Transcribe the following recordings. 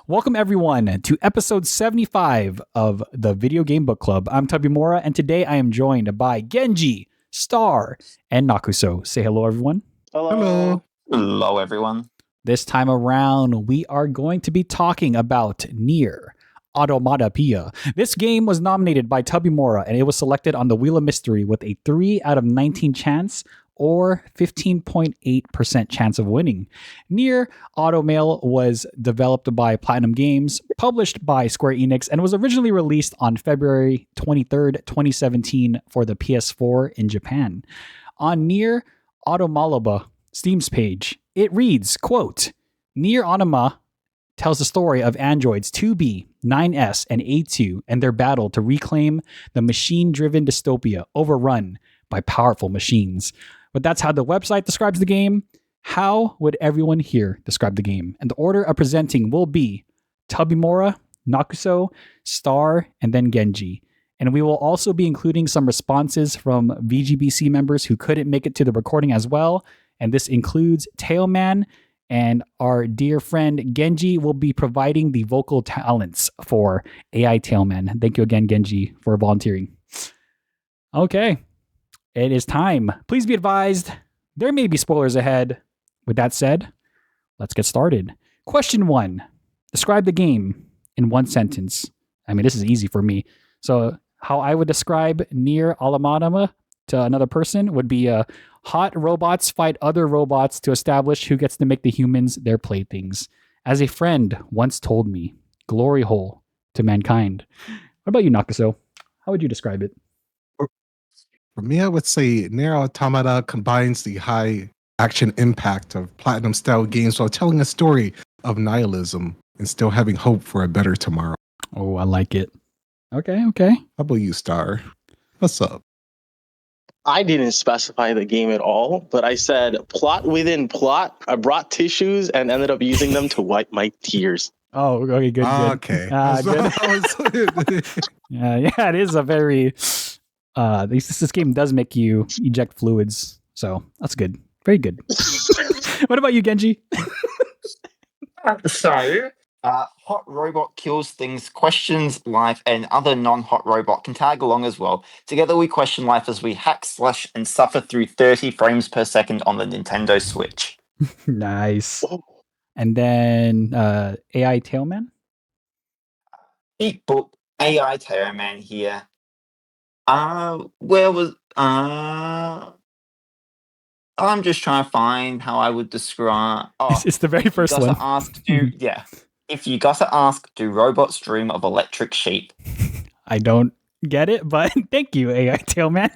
Welcome everyone to episode 75 of the Video Game Book Club. I'm Tabimura, and today I am joined by Genji, Star, and Nakuso. Say hello, everyone. Hello. Hello, everyone. This time around, we are going to be talking about NieR Automata. This game was nominated by Tabimura, and it was selected on the Wheel of Mystery with a 3 out of 19 chance or 15.8% chance of winning. NieR Automata was developed by Platinum Games, published by Square Enix, and was originally released on February 23rd, 2017 for the PS4 in Japan. On NieR Automata Steam's page, it reads, quote, NieR Automata tells the story of androids 2B, 9S, and A2 and their battle to reclaim the machine-driven dystopia overrun by powerful machines. But that's how the website describes the game. How would everyone here describe the game? And the order of presenting will be Tabimura, Nakuso, Star, and then Genji. And we will also be including some responses from VGBC members who couldn't make it to the recording as well. And this includes Tailman, and our dear friend Genji will be providing the vocal talents for AI Tailman. Thank you again, Genji, for volunteering. Okay. It is time. Please be advised, there may be spoilers ahead. With that said, let's get started. Question 1. Describe the game in one sentence. I mean, this is easy for me. So how I would describe NieR Automata to another person would be hot robots fight other robots to establish who gets to make the humans their playthings. As a friend once told me, glory hole to mankind. What about you, Nakuso? How would you describe it? For me, I would say NieR Automata combines the high action impact of Platinum-style games while telling a story of nihilism and still having hope for a better tomorrow. Oh, I like it. Okay. How about you, Star? What's up? I didn't specify the game at all, but I said plot within plot. I brought tissues and ended up using them to wipe my tears. Oh, okay, good. Okay. Good. Yeah, it is a very... this game does make you eject fluids, so that's good. Very good. What about you, Genji? Hot robot kills things, questions life, and other non-hot robot can tag along as well. Together we question life as we hack, slash, and suffer through 30 frames per second on the Nintendo Switch. Nice. And then AI Tailman? Eat book, AI Tailman here. Where was... I'm just trying to find how I would describe... It's the very first one. If you gotta ask, do robots dream of electric sheep? I don't get it, but thank you, AI Tailman.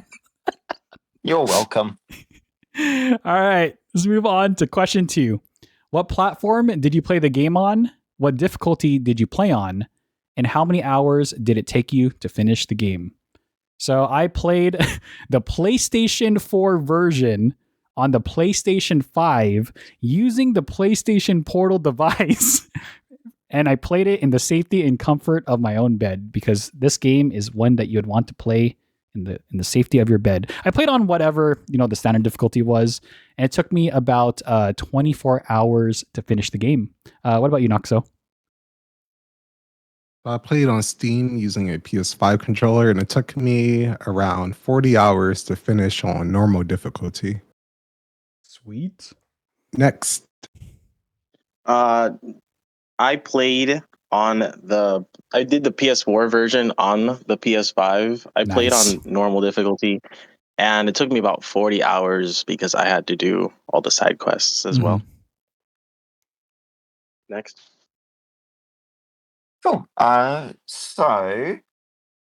You're welcome. All right, let's move on to question 2. What platform did you play the game on? What difficulty did you play on? And how many hours did it take you to finish the game? So I played the PlayStation 4 version on the PlayStation 5 using the PlayStation Portal device. And I played it in the safety and comfort of my own bed because this game is one that you'd want to play in the safety of your bed. I played on whatever, the standard difficulty was, and it took me about 24 hours to finish the game. What about you, Nakuso? I played on Steam using a PS5 controller, and it took me around 40 hours to finish on normal difficulty. Sweet. Next. I did the PS4 version on the PS5. I played on normal difficulty, and it took me about 40 hours because I had to do all the side quests as well. Next. Cool. So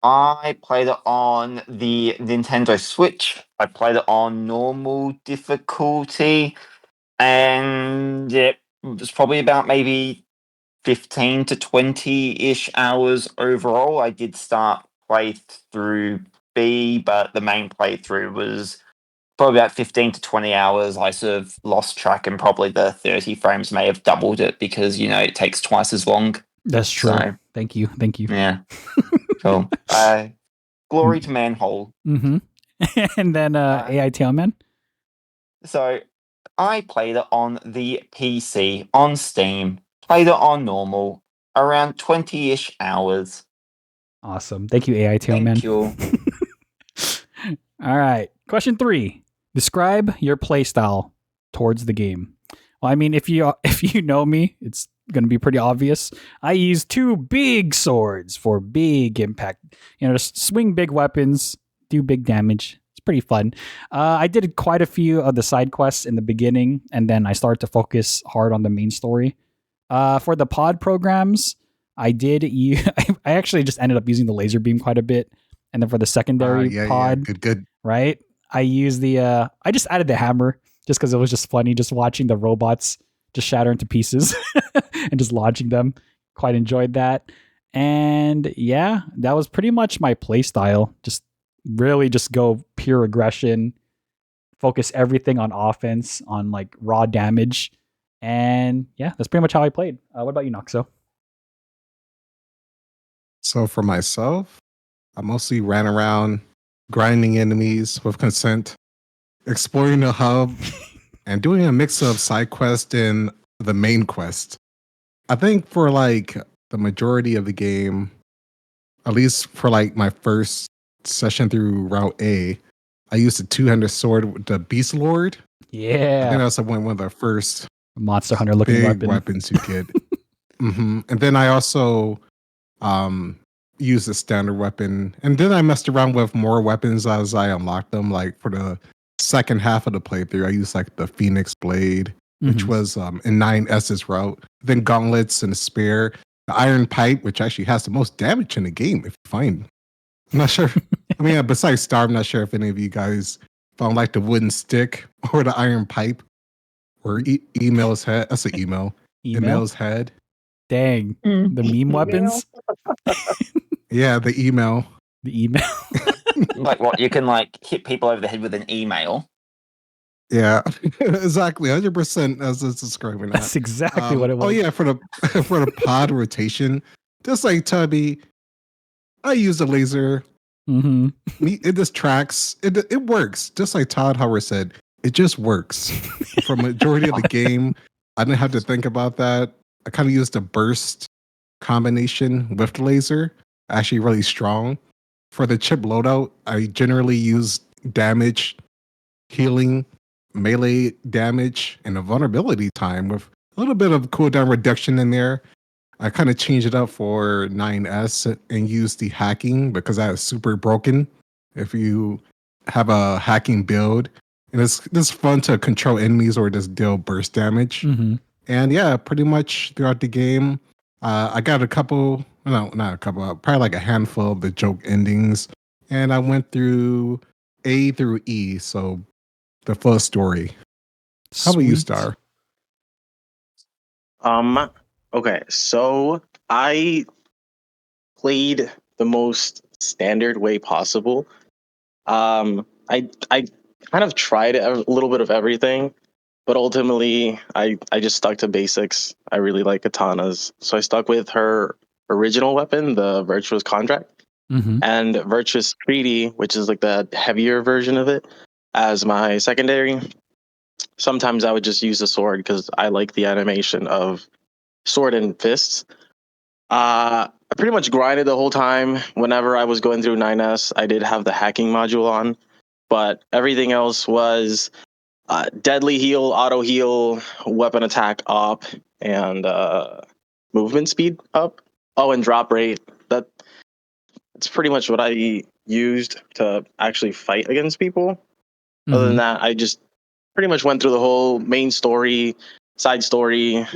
I played it on the Nintendo Switch. I played it on normal difficulty, and it was probably about maybe 15 to 20-ish hours overall. I did start playthrough B, but the main playthrough was probably about 15 to 20 hours. I sort of lost track, and probably the 30 frames may have doubled it because, it takes twice as long. That's true. So, Thank you. Yeah. Cool. Glory to Manhole. Mm-hmm. And then AI Tailman? So I played it on the PC, on Steam, played it on normal. around 20-ish hours. Awesome. Thank you, AI Tailman. Thank you. All right. Question 3. Describe your playstyle towards the game. Well, I mean, if you know me, it's going to be pretty obvious. I use 2 big swords for big impact. Just swing big weapons, do big damage. It's pretty fun. I did quite a few of the side quests in the beginning, and then I started to focus hard on the main story. For the pod programs, I actually just ended up using the laser beam quite a bit. And then for the secondary pod, good. Right? I used I just added the hammer just because it was just funny just watching the robots just shatter into pieces and just launching them. Quite enjoyed that. And yeah, that was pretty much my play style. Just really just go pure aggression, focus everything on offense, on like raw damage. And yeah, that's pretty much how I played. What about you, Noxo? So for myself, I mostly ran around grinding enemies with consent, exploring the hub, and doing a mix of side quest and the main quest. I think for like the majority of the game, at least for like my first session through Route A, I used a two-handed sword with the Beast Lord. I Yeah. think that's one of the first Monster Hunter looking big weapon. weapons you get. And then I also use the standard weapon, and then I messed around with more weapons as I unlocked them. Like for the second half of the playthrough, I used like the Phoenix Blade, which was in 9S's route. Then gauntlets and a spear, the Iron Pipe, which actually has the most damage in the game. If you find, I'm not sure. I mean, besides Star, I'm not sure if any of you guys found like the wooden stick or the Iron Pipe or Email's head. That's an email. Email's head. Dang, the meme weapons. Yeah, the email. The email. Like what? You can like hit people over the head with an email. Yeah, exactly. 100% as it's describing that. That's exactly what it was. Oh yeah, for the pod rotation, just like Tubby, I use a laser. It just tracks. It works. Just like Todd Howard said, it just works. For majority of the game, I didn't have to think about that. I kind of used a burst combination with the laser. Actually, really strong. For the chip loadout, I generally use damage, healing, melee damage, and a vulnerability time with a little bit of cooldown reduction in there. I kind of changed it up for 9S and used the hacking because that is super broken. If you have a hacking build, and it's fun to control enemies or just deal burst damage. And yeah, pretty much throughout the game, I got not a couple, probably like a handful of the joke endings. And I went through A through E, so the full story. How about you, Star? Okay, so I played the most standard way possible. I kind of tried a little bit of everything, but ultimately I just stuck to basics. I really like katanas, so I stuck with her original weapon, the Virtuous Contract, and Virtuous Treaty, which is like the heavier version of it, as my secondary. Sometimes I would just use the sword because I like the animation of sword and fists. I pretty much grinded the whole time. Whenever I was going through 9S, I did have the hacking module on, but everything else was deadly heal, auto heal, weapon attack up, and movement speed up. Oh, and drop rate. That's pretty much what I used to actually fight against people. Other than that, I just pretty much went through the whole main story, side story.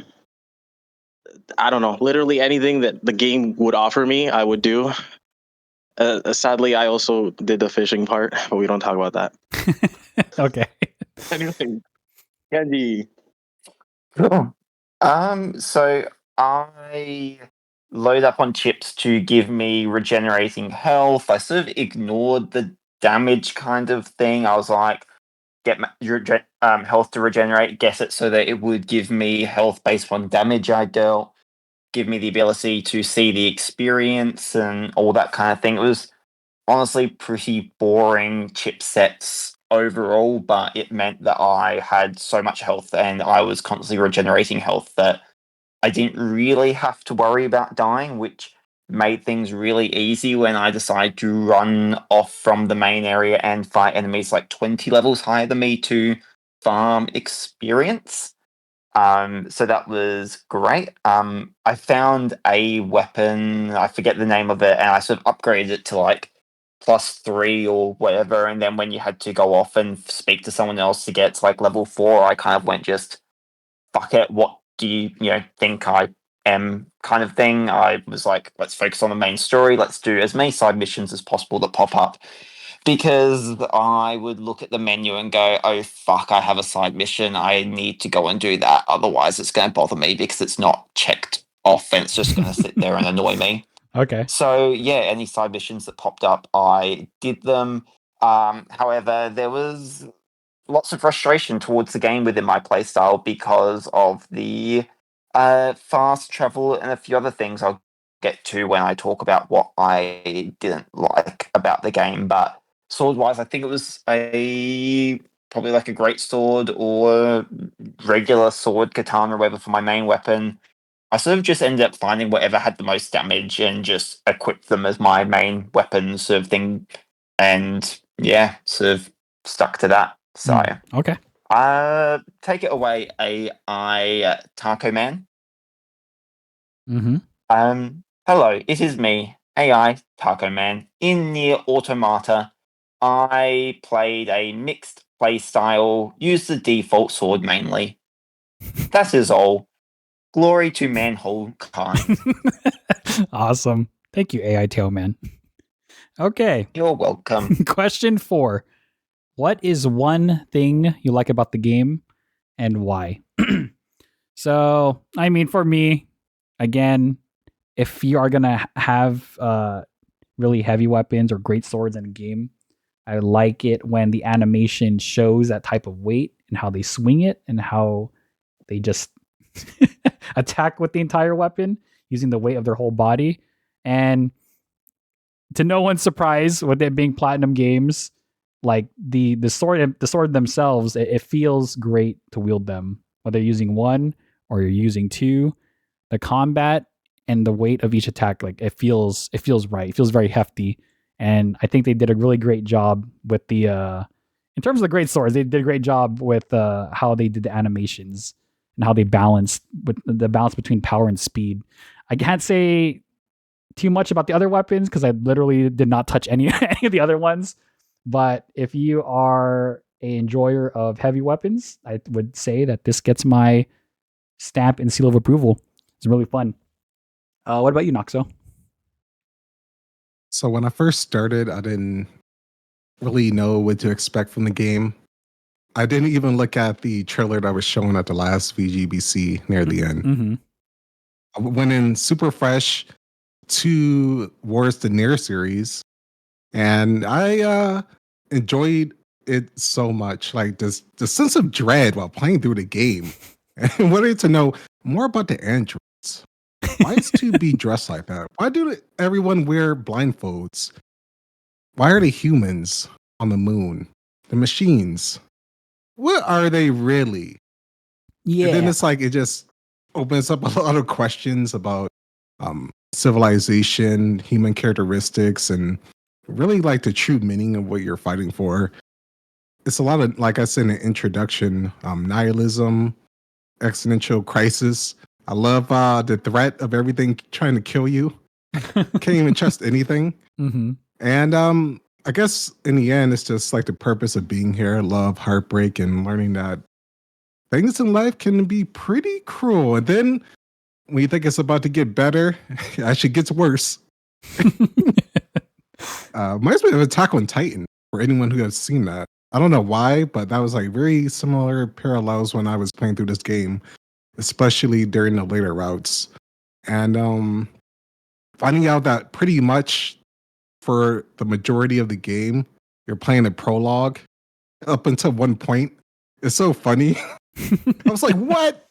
I don't know, literally anything that the game would offer me, I would do. Sadly, I also did the fishing part, but we don't talk about that. Okay. Anyway, Kenji. So I load up on chips to give me regenerating health. I sort of ignored the damage kind of thing. I was like, get your health to regenerate, guess it so that it would give me health based on damage I dealt, give me the ability to see the experience and all that kind of thing. It was honestly pretty boring chipsets overall, but it meant that I had so much health and I was constantly regenerating health that I didn't really have to worry about dying, which made things really easy when I decided to run off from the main area and fight enemies like 20 levels higher than me to farm experience. So that was great. I found a weapon, I forget the name of it, and I sort of upgraded it to like +3 or whatever. And then when you had to go off and speak to someone else to get to like level 4, I kind of went just fuck it. What do you think I am? Kind of thing. I was like, let's focus on the main story. Let's do as many side missions as possible that pop up. Because I would look at the menu and go, oh, fuck, I have a side mission. I need to go and do that. Otherwise, it's going to bother me because it's not checked off and it's just going to sit there and annoy me. Okay. So, yeah, any side missions that popped up, I did them. However, there was lots of frustration towards the game within my playstyle because of the fast travel and a few other things I'll get to when I talk about what I didn't like about the game. But sword wise, I think it was probably like a great sword or regular sword, katana, or whatever for my main weapon. I sort of just ended up finding whatever had the most damage and just equipped them as my main weapon sort of thing. And yeah, sort of stuck to that. So Okay. take it away, AI Taco Man. Mm-hmm. Hello, it is me, AI Taco Man. In NieR Automata, I played a mixed playstyle, used the default sword mainly. That is all. Glory to Manhole Khan. Awesome. Thank you, AI Tailman. Okay. You're welcome. Question 4. What is one thing you like about the game and why? So, I mean, for me, again, if you are going to have really heavy weapons or great swords in a game, I like it when the animation shows that type of weight and how they swing it and how they just attack with the entire weapon using the weight of their whole body. And to no one's surprise, with it being platinum games, like the sword themselves, it feels great to wield them, whether you're using one or you're using two. The combat and the weight of each attack, like it feels right. It feels very hefty, and I think they did a really great job with the in terms of the great swords. They did a great job with how they did the animations and how they balanced with the balance between power and speed. I can't say too much about the other weapons because I literally did not touch any any of the other ones. But if you are a enjoyer of heavy weapons, I would say that this gets my stamp and seal of approval. It's really fun. What about you, Noxo? So when I first started, I didn't really know what to expect from the game. I didn't even look at the trailer that was shown at the last VGBC near the end. Mm-hmm. I went in super fresh towards the NieR series, and I enjoyed it so much. Like this, the sense of dread while playing through the game, and wanted to know more about the androids. Why is 2B dressed like that? Why do everyone wear blindfolds? Why are they humans on the moon? The machines. What are they really? Yeah. And then it's like it just opens up a lot of questions about civilization, human characteristics, and really like the true meaning of what you're fighting for. It's a lot of, like I said in the introduction, nihilism, existential crisis. I love the threat of everything trying to kill you. Can't even trust anything. Mm-hmm. And I guess in the end, it's just like the purpose of being here, love, heartbreak, and learning that things in life can be pretty cruel. And then when you think it's about to get better, it actually gets worse. Reminds me of Attack on Titan, for anyone who has seen that. I don't know why, but that was like very similar parallels when I was playing through this game, especially during the later routes. And finding out that pretty much for the majority of the game, you're playing a prologue up until one point. It's so funny. I was like, what?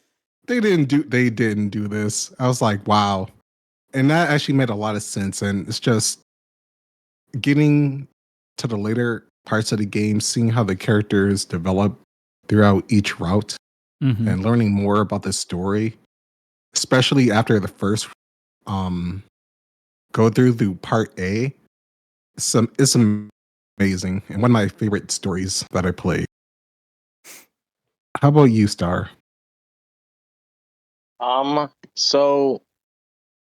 They didn't do this. I was like, wow. And that actually made a lot of sense. And it's just getting to the later parts of the game, seeing how the characters develop throughout each route Mm-hmm. and learning more about the story. especially after the first go through part A. It's amazing and one of my favorite stories that I played. How about you, Star? So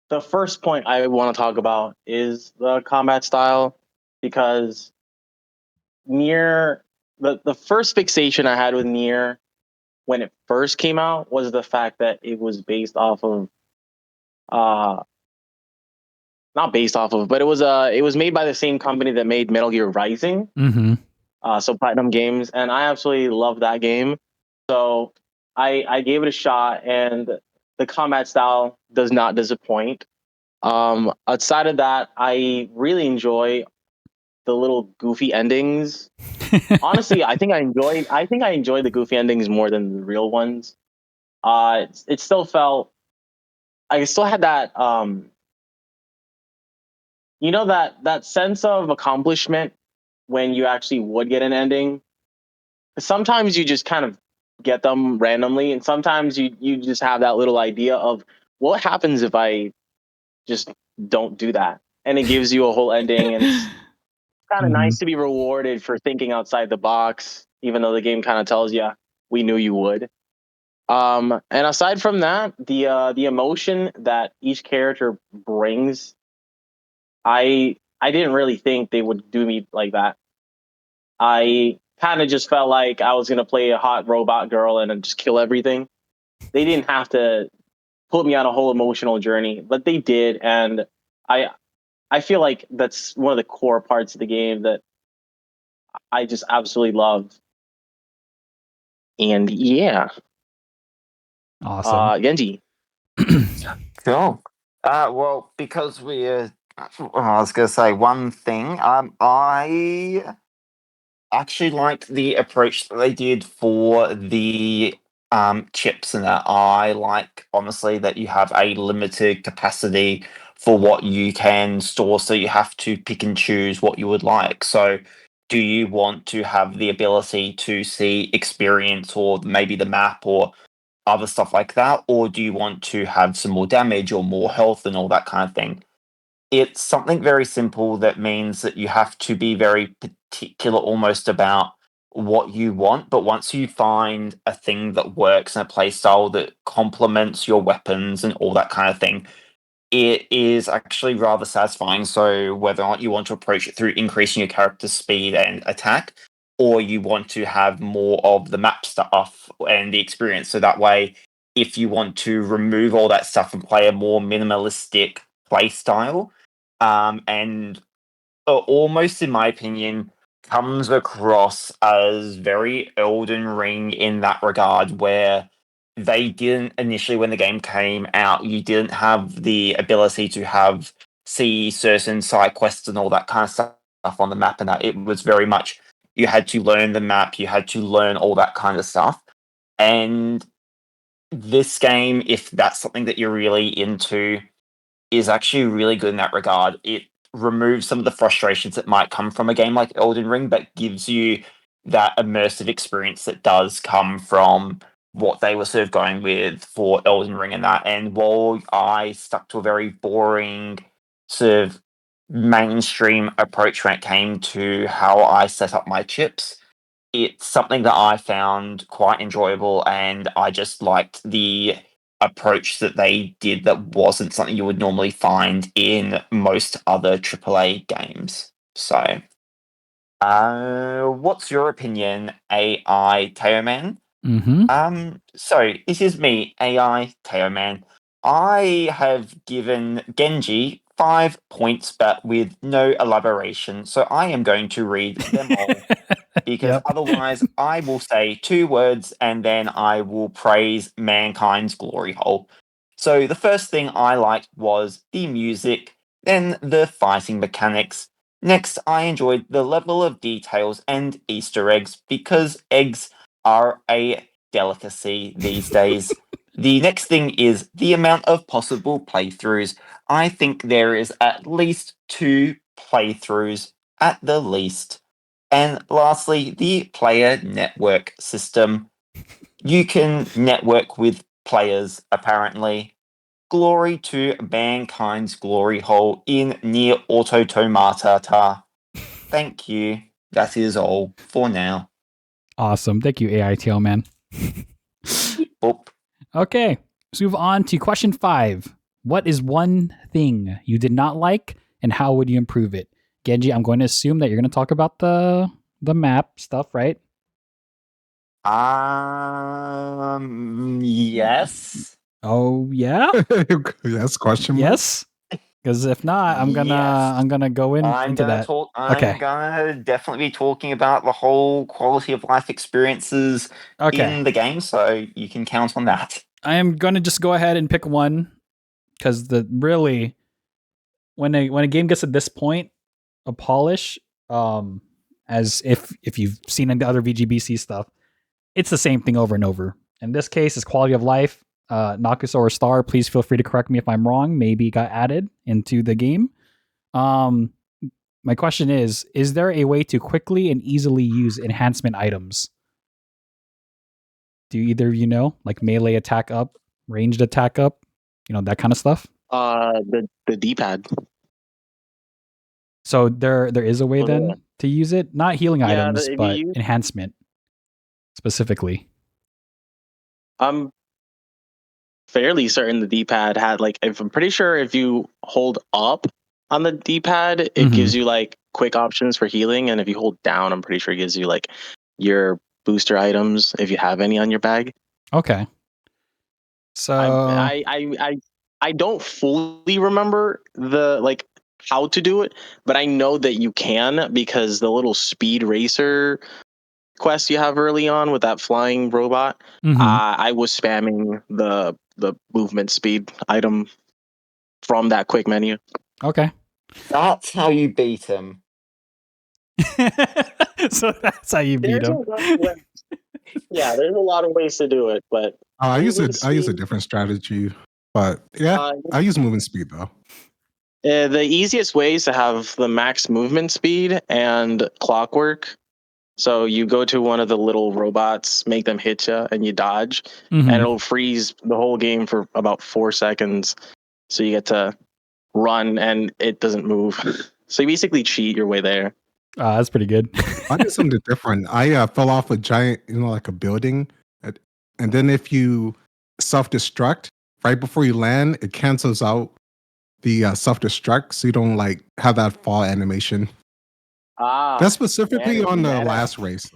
the first point I want to talk about is the combat style, because NieR, the first fixation I had with NieR when it first came out was the fact that it was based off of uh not based off of, but it was made by the same company that made Metal Gear Rising. Mm-hmm. So Platinum Games, and I absolutely love that game. So I gave it a shot, and the combat style does not disappoint. Outside of that, I really enjoy the little goofy endings. Honestly, I think I enjoy the goofy endings more than the real ones. It still felt, I still had that that sense of accomplishment when you actually would get an ending. Sometimes you just kind of get them randomly, and sometimes you just have that little idea of what happens if I just don't do that, and it gives you a whole ending, and it's kind of Mhm. nice to be rewarded for thinking outside the box, even though the game kind of tells you we knew you would. And aside from that, the emotion that each character brings, I didn't really think they would do me like that. I kind of just felt like I was gonna play a hot robot girl and then just kill everything. They didn't have to put me on a whole emotional journey, but they did, and I I feel like that's one of the core parts of the game that I just absolutely love. And yeah, Awesome. Genji. Cool. Well, because I was going to say one thing. I actually liked the approach that they did for the chips and that. I like, honestly, that you have a limited capacity for what you can store, so you have to pick and choose what you would like. So, do you want to have the ability to see experience or maybe the map or other stuff like that, or do you want to have some more damage or more health and all that kind of thing? It's something very simple that means that you have to be very particular almost about what you want, but once you find a thing that works and a playstyle that complements your weapons and all that kind of thing, it is actually rather satisfying. So whether or not you want to approach it through increasing your character's speed and attack, or you want to have more of the map stuff and the experience, so that way, if you want to remove all that stuff and play a more minimalistic play style, and almost in my opinion, comes across as very Elden Ring in that regard, where they didn't initially, when the game came out, you didn't have the ability to have see certain side quests and all that kind of stuff on the map, and that it was very much you had to learn the map, you had to learn all that kind of stuff. And this game, if that's something that you're really into, is actually really good in that regard. It removes some of the frustrations that might come from a game like Elden Ring, but gives you that immersive experience that does come from what they were sort of going with for Elden Ring and that. And while I stuck to a very boring sort of mainstream approach when it came to how I set up my chips, it's something that I found quite enjoyable, and I just liked the approach that they did that wasn't something you would normally find in most other AAA games. So, what's your opinion, AI Teoman? Mm-hmm. So this is me, AI Teoman. I have given Genji 5 points, but with no elaboration, so I am going to read them all because Yep. otherwise I will say 2 words and then I will praise mankind's glory hole. So the first thing I liked was the music, then the fighting mechanics. Next, I enjoyed the level of details and Easter eggs because eggs are a delicacy these days. The next thing is the amount of possible playthroughs. I think there is at least 2 playthroughs at the least. And lastly, the player network system. You can network with players, apparently. glory to mankind's glory hole in NieR Automata. Thank you. That is all for now. Awesome. Thank you, AITL man. Boop. Okay, let's move on to question 5. What is one thing you did not like, and how would you improve it? Genji, I'm going to assume that you're going to talk about the map stuff, right? Yes. Oh yeah. Yes, question mark. Yes. Because if not, I'm gonna go into that. I'm gonna definitely be talking about the whole quality of life experiences in the game, so you can count on that. I am gonna just go ahead and pick one because when a game gets to this point of polish, as if you've seen in the other VGBC stuff, it's the same thing over and over. In this case, it's quality of life. Nakuso or Star, please feel free to correct me if I'm wrong. Maybe got added into the game. My question is there a way to quickly and easily use enhancement items? Do either of you know? Like melee attack up, ranged attack up, that kind of stuff? The D-pad. So there is a way then to use it? Not healing items, but enhancement specifically. I'm fairly certain the D-pad had I'm pretty sure if you hold up on the D-pad, it gives you quick options for healing, and if you hold down, I'm pretty sure it gives you your booster items if you have any on your bag. Okay. So I don't fully remember the how to do it, but I know that you can because the little speed racer quest you have early on with that flying robot, I was spamming the movement speed item from that quick menu. Okay. That's how you beat him. So that's how you beat him. Yeah, there's a lot of ways to do it, but I use a different strategy, but yeah, I use movement speed though. The easiest way is to have the max movement speed and clockwork. So you go to one of the little robots, make them hit you, and you dodge, and it'll freeze the whole game for about 4 seconds. So you get to run, and it doesn't move. So you basically cheat your way there. That's pretty good. I did something different. I fell off a giant, like a building, and then if you self-destruct right before you land, it cancels out the self-destruct, so you don't have that fall animation. That's specifically on the last race.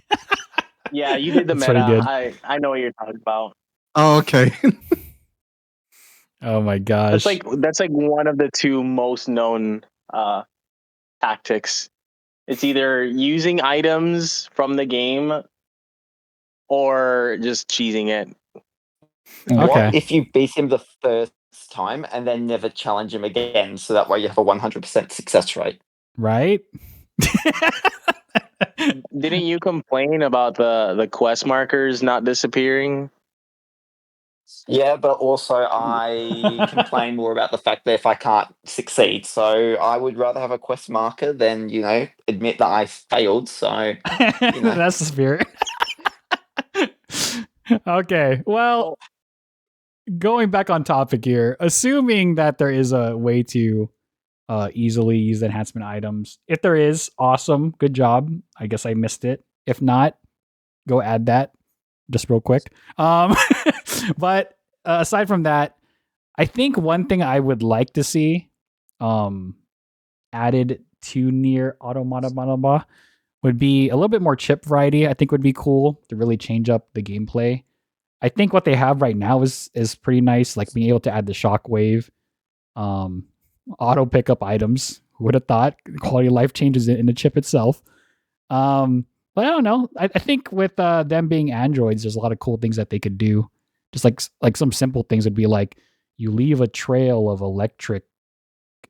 Yeah, you did the That's meta. pretty good. I know what you're talking about. Oh, okay. Oh my gosh. That's one of the two most known tactics. It's either using items from the game or just cheating it. What if you beat him the first time and then never challenge him again, so that way you have a 100% success rate? Right? Didn't you complain about the quest markers not disappearing? Yeah, but also I complain more about the fact that if I can't succeed, so I would rather have a quest marker than, admit that I failed. So, That's the spirit. Okay, well, going back on topic here, assuming that there is a way to easily use enhancement items. If there is, awesome, good job. I guess I missed it. If not, go add that just real quick. But aside from that, I think one thing I would like to see added to NieR Automata would be a little bit more chip variety. I think would be cool to really change up the gameplay. I think what they have right now is pretty nice, like being able to add the shockwave, auto pickup items. Who would have thought? Quality of life changes in the chip itself. But I don't know. I think with them being androids, there's a lot of cool things that they could do. Just like some simple things would be like you leave a trail of electric,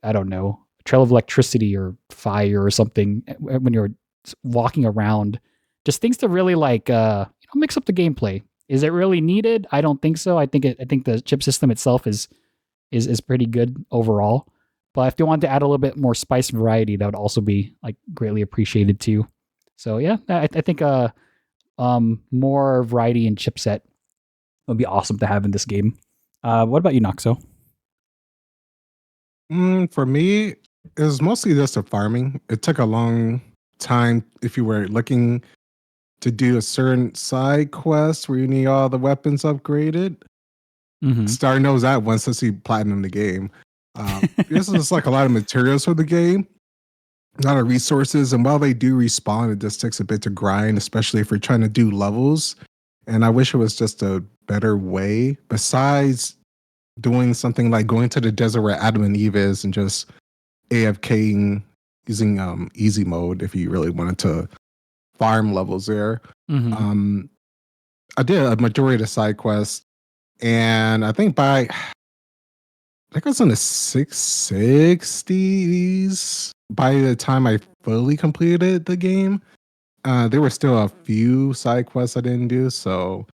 I don't know, a trail of electricity or fire or something when you're walking around. Just things to really mix up the gameplay. Is it really needed? I don't think so. I think the chip system itself is pretty good overall. But if they wanted to add a little bit more spice and variety, that would also be greatly appreciated too. So yeah, I think more variety in chipset would be awesome to have in this game. What about you, Noxo? For me, it was mostly just a farming. It took a long time if you were looking to do a certain side quest where you need all the weapons upgraded. Star knows that once since he platinum the game. This is like a lot of materials for the game, a lot of resources, and while they do respawn, it just takes a bit to grind, especially if you're trying to do levels. And I wish it was just a better way besides doing something like going to the desert where Adam and Eve is and just AFKing using easy mode if you really wanted to farm levels there. I did a majority of the side quests, and I think I think it was in the 660s by the time I fully completed the game. There were still a few side quests I didn't do, so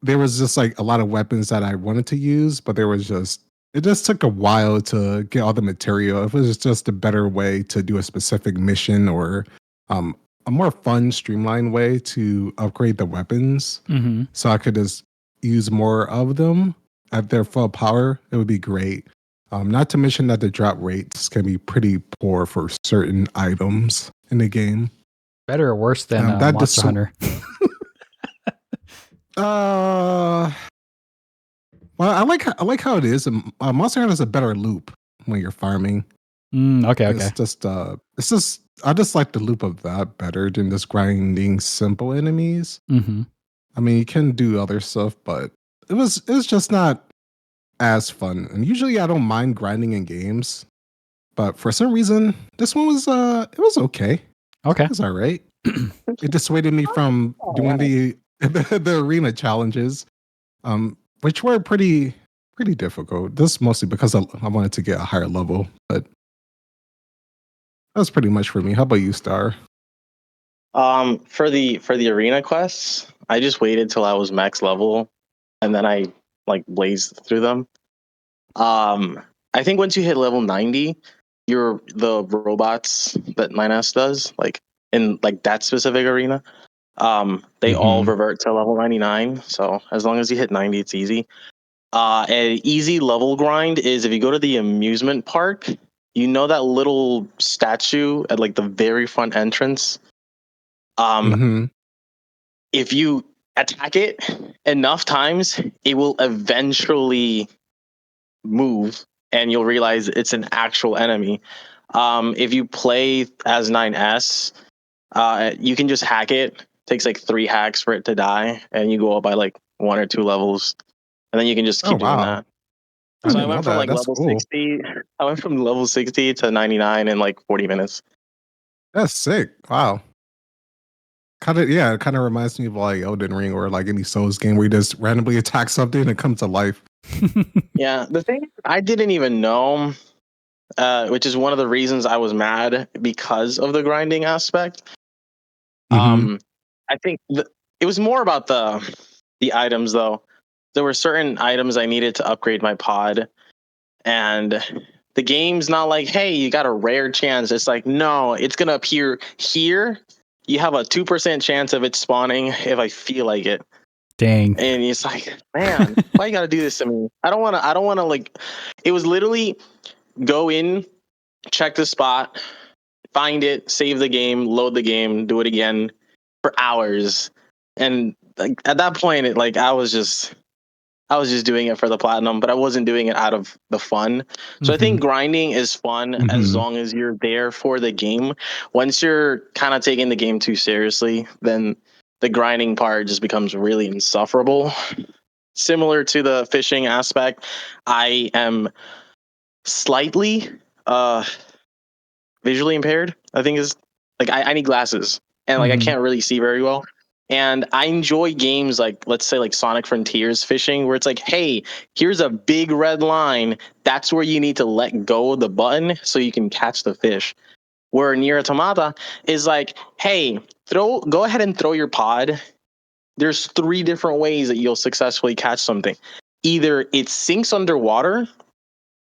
there was just like a lot of weapons that I wanted to use, but it just took a while to get all the material. If it was just a better way to do a specific mission or a more fun, streamlined way to upgrade the weapons, so I could just use more of them at their full power, it would be great. Not to mention that the drop rates can be pretty poor for certain items in the game. Better or worse than Monster Hunter? Well, I like how it is. Monster Hunter is a better loop when you're farming. Okay. It's just I just like the loop of that better than just grinding simple enemies. I mean, you can do other stuff, but it was just not as fun. And usually I don't mind grinding in games, but for some reason this one was it was okay. It was all right. It dissuaded me from doing the arena challenges, which were pretty difficult. This mostly because I wanted to get a higher level, but that's pretty much for me. How about you, Star? For the arena quests, I just waited till I was max level, and then I like blazed through them. I think once you hit level 90, the robots that NieR does, like in like that specific arena, they all revert to level 99. So as long as you hit 90, it's easy. An easy level grind is if you go to the amusement park, you know that little statue at like the very front entrance. If you attack it enough times, it will eventually move and you'll realize it's an actual enemy. If you play as 9S, you can just hack it. Takes like 3 hacks for it to die, and you go up by like 1 or 2 levels, and then you can just keep doing that. So I went from like level 60. I went from level 60 to 99 in like 40 minutes. That's sick. Wow. Kind of reminds me of like Elden Ring or like any Souls game where you just randomly attack something and it comes to life. Yeah, the thing I didn't even know, which is one of the reasons I was mad because of the grinding aspect. I think it was more about the items though. There were certain items I needed to upgrade my pod, and the game's not like, hey, you got a rare chance. It's like, no, it's gonna appear here. You have a 2% chance of it spawning if I feel like it. Dang. And it's like, man, why you gotta do this to me? I don't wanna like, it was literally go in, check the spot, find it, save the game, load the game, do it again for hours. And like at that point, I was just doing it for the platinum, but I wasn't doing it out of the fun. So I think grinding is fun as long as you're there for the game. Once you're kind of taking the game too seriously, then the grinding part just becomes really insufferable. Similar to the fishing aspect, I am slightly visually impaired. I think is like I need glasses and like I can't really see very well. And I enjoy games like, let's say, like Sonic Frontiers fishing, where it's like, hey, here's a big red line. That's where you need to let go of the button so you can catch the fish. Where NieR Automata is like, hey, go ahead and throw your pod. There's 3 different ways that you'll successfully catch something. Either it sinks underwater,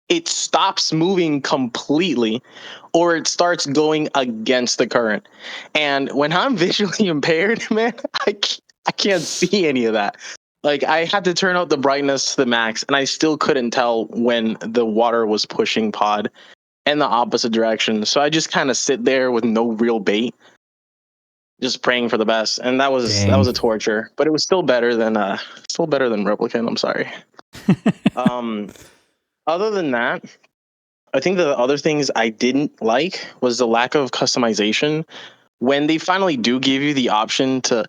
it stops moving completely, or it starts going against the current. And when I'm visually impaired, man, I can't see any of that. Like I had to turn out the brightness to the max, and I still couldn't tell when the water was pushing pod in the opposite direction. So I just kind of sit there with no real bait, just praying for the best, and that was Dang. a torture. But it was still better than Replicant. I'm sorry. Other than that, I think the other things I didn't like was the lack of customization. When they finally do give you the option to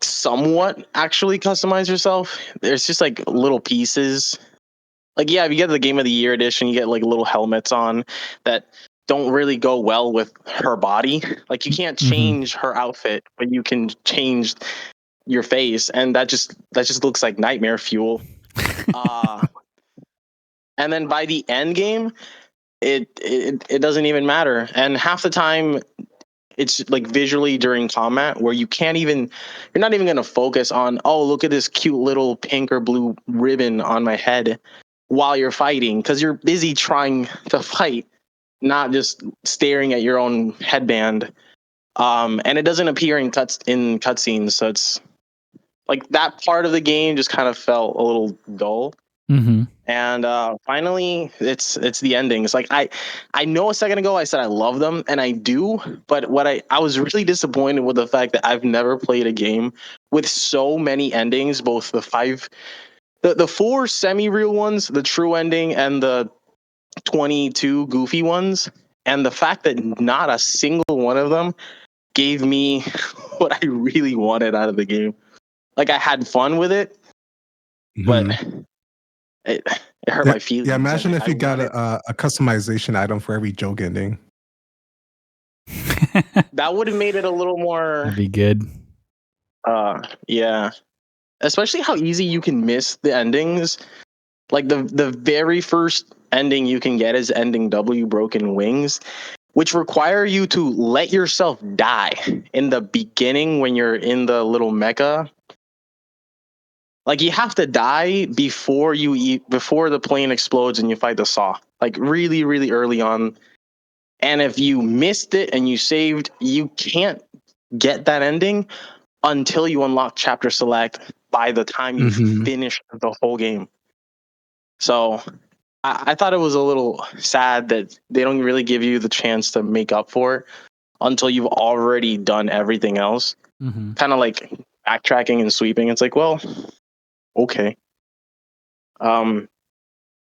somewhat actually customize yourself, there's just like little pieces. Like, yeah, if you get the Game of the Year edition, you get like little helmets on that don't really go well with her body. Like, you can't change her outfit, but you can change your face, and that just looks like nightmare fuel. And then by the end game, it doesn't even matter. And half the time, it's like visually during combat where you're not even going to focus on, oh, look at this cute little pink or blue ribbon on my head while you're fighting, because you're busy trying to fight, not just staring at your own headband. And it doesn't appear in cutscenes, so it's like that part of the game just kind of felt a little dull. And finally, it's the endings. Like I know a second ago I said I love them, and I do, but what I was really disappointed with the fact that I've never played a game with so many endings, both the 4 semi-real ones, the true ending, and the 22 goofy ones, and the fact that not a single one of them gave me what I really wanted out of the game. Like, I had fun with it, but it hurt my feelings. Yeah, imagine if you got wanted a customization item for every joke ending. that would have made it a little more. That'd be good. Yeah, especially how easy you can miss the endings. Like the very first ending you can get is ending W, Broken Wings, which require you to let yourself die in the beginning when you're in the little mecha. Like, you have to die before before the plane explodes and you fight the saw. Like, really, really early on. And if you missed it and you saved, you can't get that ending until you unlock chapter select by the time you finish the whole game. So I thought it was a little sad that they don't really give you the chance to make up for it until you've already done everything else. Kind of like backtracking and sweeping. It's like, well, okay. But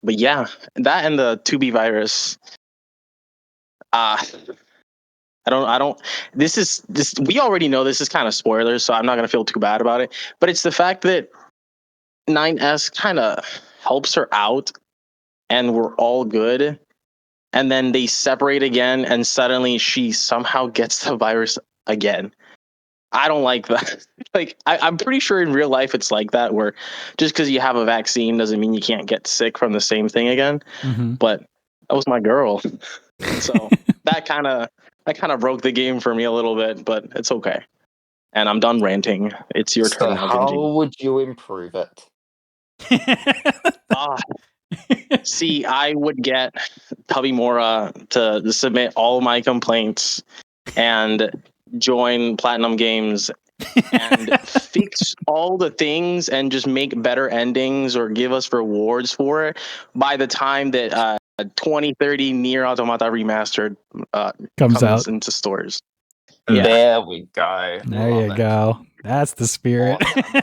yeah, that and the 2B virus. I don't. This we already know this is kind of spoilers, so I'm not gonna feel too bad about it. But it's the fact that 9S kind of helps her out, and we're all good. And then they separate again, and suddenly she somehow gets the virus again. I don't like that. Like, I'm pretty sure in real life it's like that, where just because you have a vaccine doesn't mean you can't get sick from the same thing again. But that was my girl, so that kind of broke the game for me a little bit. But it's okay, and I'm done ranting. It's your turn So now, how Genji. would you improve it? See, I would get Tabimora to submit all my complaints and join Platinum Games and fix all the things and just make better endings or give us rewards for it by the time that 2030 NieR Automata Remastered comes out into stores. Yeah. There we go. There Love you it. go. That's the spirit. Awesome.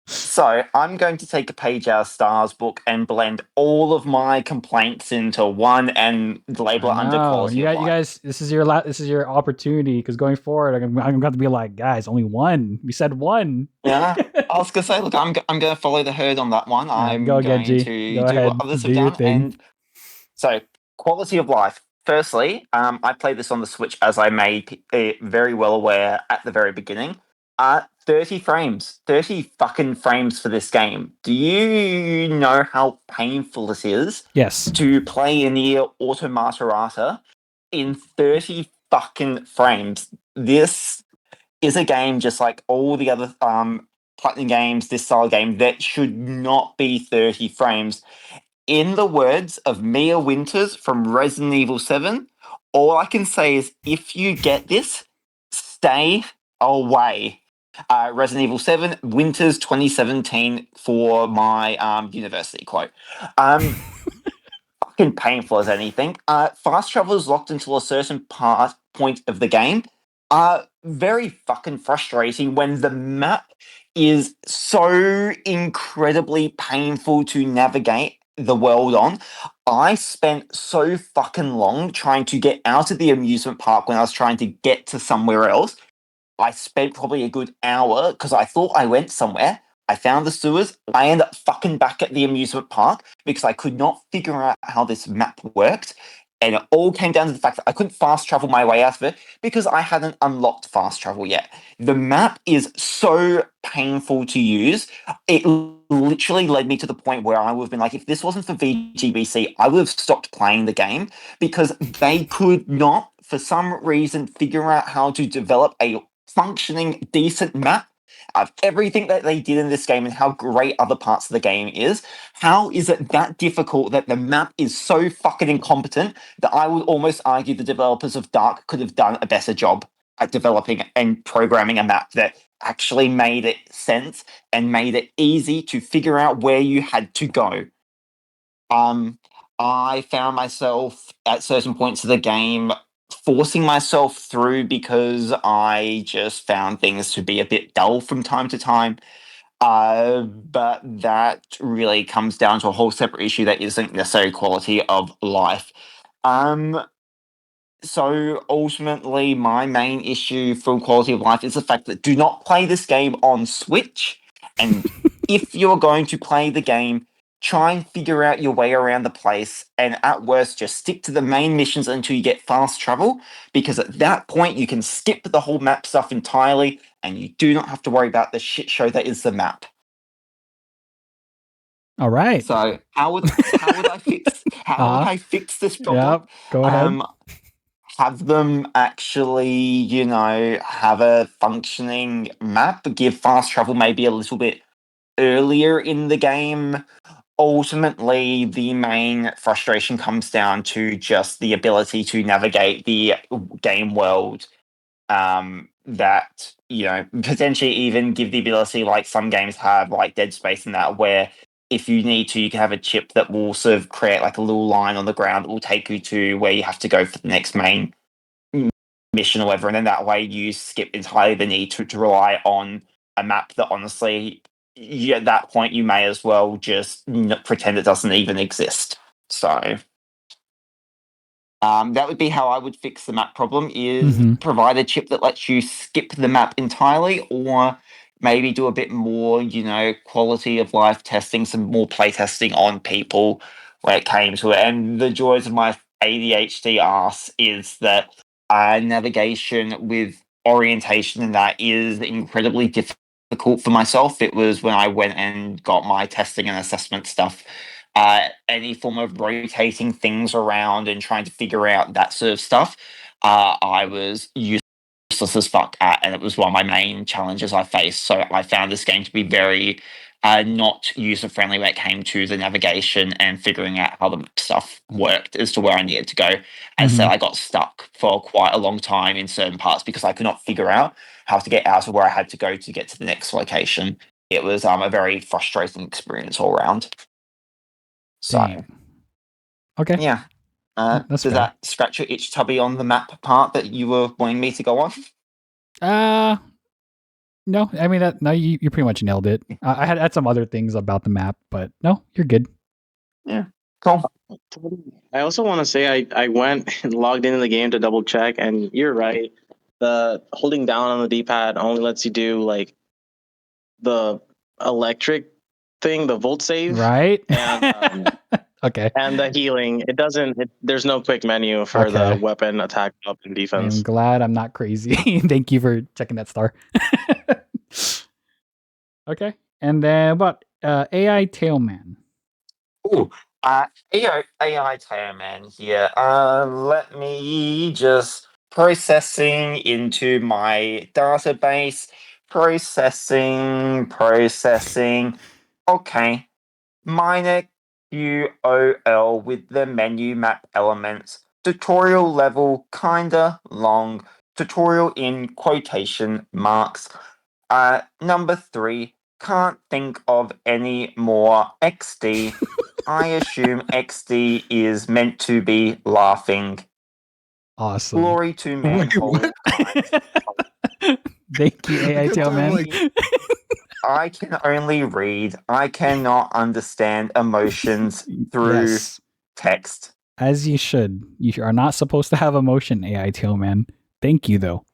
So I'm going to take a page out of Star's book and blend all of my complaints into one and label it under quality of life. You guys, this is your opportunity, because going forward, I'm going to be like, guys, only one. We said one. Yeah, I was gonna say, look, I'm going to follow the herd on that one. I'm Go, going Genji. to Go do ahead. what others Do have your done. thing. And so, quality of life. Firstly, I played this on the Switch, as I made very well aware at the very beginning. 30 frames. 30 fucking frames for this game. Do you know how painful it is? Yes. To play a NieR Automata in 30 fucking frames. This is a game just like all the other Platinum games, this style game, that should not be 30 frames. In the words of Mia Winters from Resident Evil 7, all I can say is, if you get this, stay away. Resident Evil 7, Winters 2017 for my university quote. Fucking painful as anything. Fast travel is locked until a certain point of the game. Very fucking frustrating when the map is so incredibly painful to navigate the world on. I spent so fucking long trying to get out of the amusement park when I was trying to get to somewhere else. I spent probably a good hour because I thought I went somewhere. I found the sewers. I ended up fucking back at the amusement park because I could not figure out how this map worked. And it all came down to the fact that I couldn't fast travel my way out of it because I hadn't unlocked fast travel yet. The map is so painful to use. It literally led me to the point where I would have been like, if this wasn't for VGBC, I would have stopped playing the game because they could not, for some reason, figure out how to develop a functioning, decent map of everything that they did in this game and how great other parts of the game is. How is it that difficult that the map is so fucking incompetent that I would almost argue the developers of Dark could have done a better job at developing and programming a map that actually made it sense and made it easy to figure out where you had to go. I found myself at certain points of the game forcing myself through because I just found things to be a bit dull from time to time. But that really comes down to a whole separate issue that isn't necessarily quality of life. So ultimately, my main issue for quality of life is the fact that do not play this game on Switch. And if you're going to play the game, try and figure out your way around the place. And at worst, just stick to the main missions until you get fast travel. Because at that point, you can skip the whole map stuff entirely and you do not have to worry about the shit show that is the map. All right. So how would I fix this problem? Yep. Go ahead. Have them actually, have a functioning map, give fast travel maybe a little bit earlier in the game. Ultimately, the main frustration comes down to just the ability to navigate the game world. That, potentially even give the ability, like some games have, like Dead Space and that, where if you need to, you can have a chip that will sort of create like a little line on the ground that will take you to where you have to go for the next main mission or whatever, and then that way you skip entirely the need to rely on a map that honestly, at that point, you may as well just pretend it doesn't even exist. So that would be how I would fix the map problem, is provide a chip that lets you skip the map entirely, or maybe do a bit more, quality of life testing, some more play testing on people when it came to it. And the joys of my ADHD ass is that navigation with orientation and that is incredibly difficult for myself. It was when I went and got my testing and assessment stuff. Any form of rotating things around and trying to figure out that sort of stuff, I was useless as fuck at, and it was one of my main challenges I faced. So I found this game to be very not user friendly when it came to the navigation and figuring out how the stuff worked as to where I needed to go. And so I got stuck for quite a long time in certain parts because I could not figure out how to get out of where I had to go to get to the next location. It was a very frustrating experience all around. So, Dang. Okay. yeah. That's Does fair. that scratch your itch, Tubby, on the map part that you were wanting me to go on? No, I mean no, you pretty much nailed it. I had some other things about the map, but no, you're good. Yeah, cool. I also want to say I went and logged into the game to double check, and you're right. The holding down on the D-pad only lets you do like the electric thing, the volt save, Right? and okay. and the healing. It doesn't. There's no quick menu for the weapon, attack, up, and defense. I'm glad I'm not crazy. Thank you for checking that star. Okay, and then about AI Tailman. Ooh, AI Tailman here. Let me just processing into my database. Processing. Okay. Minor QOL with the menu map elements. Tutorial level kinda long. Tutorial in quotation marks. Number 3, can't think of any more XD. I assume XD is meant to be laughing. Awesome. Glory to Wait, manhole. Thank you, AI Tailman. I can only read. I cannot understand emotions through Yes, text. as you should. You are not supposed to have emotion, AI Tailman. Thank you, though.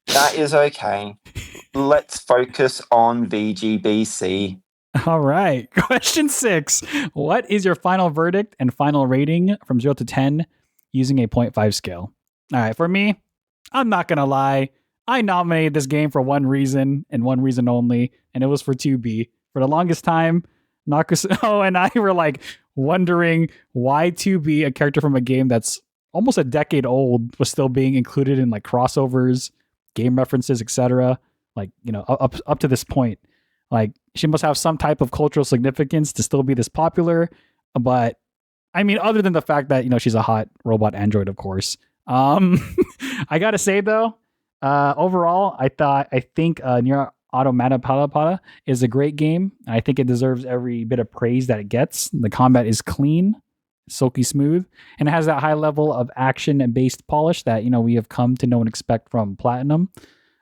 That is okay. Let's focus on VGBC. All right. Question 6. What is your final verdict and final rating from 0 to 10 using a 0.5 scale? All right. For me, I'm not going to lie. I nominated this game for one reason and one reason only, and it was for 2B. For the longest time, Nakasu and I were like wondering why 2B, a character from a game that's almost a decade old, was still being included in like crossovers, game references, etc. Like, up to this point. Like, she must have some type of cultural significance to still be this popular. But I mean, other than the fact that, she's a hot robot android, of course. I gotta say though, overall, I think NieR Automata is a great game. I think it deserves every bit of praise that it gets. The combat is clean, silky smooth, and it has that high level of action and based polish that we have come to know and expect from Platinum.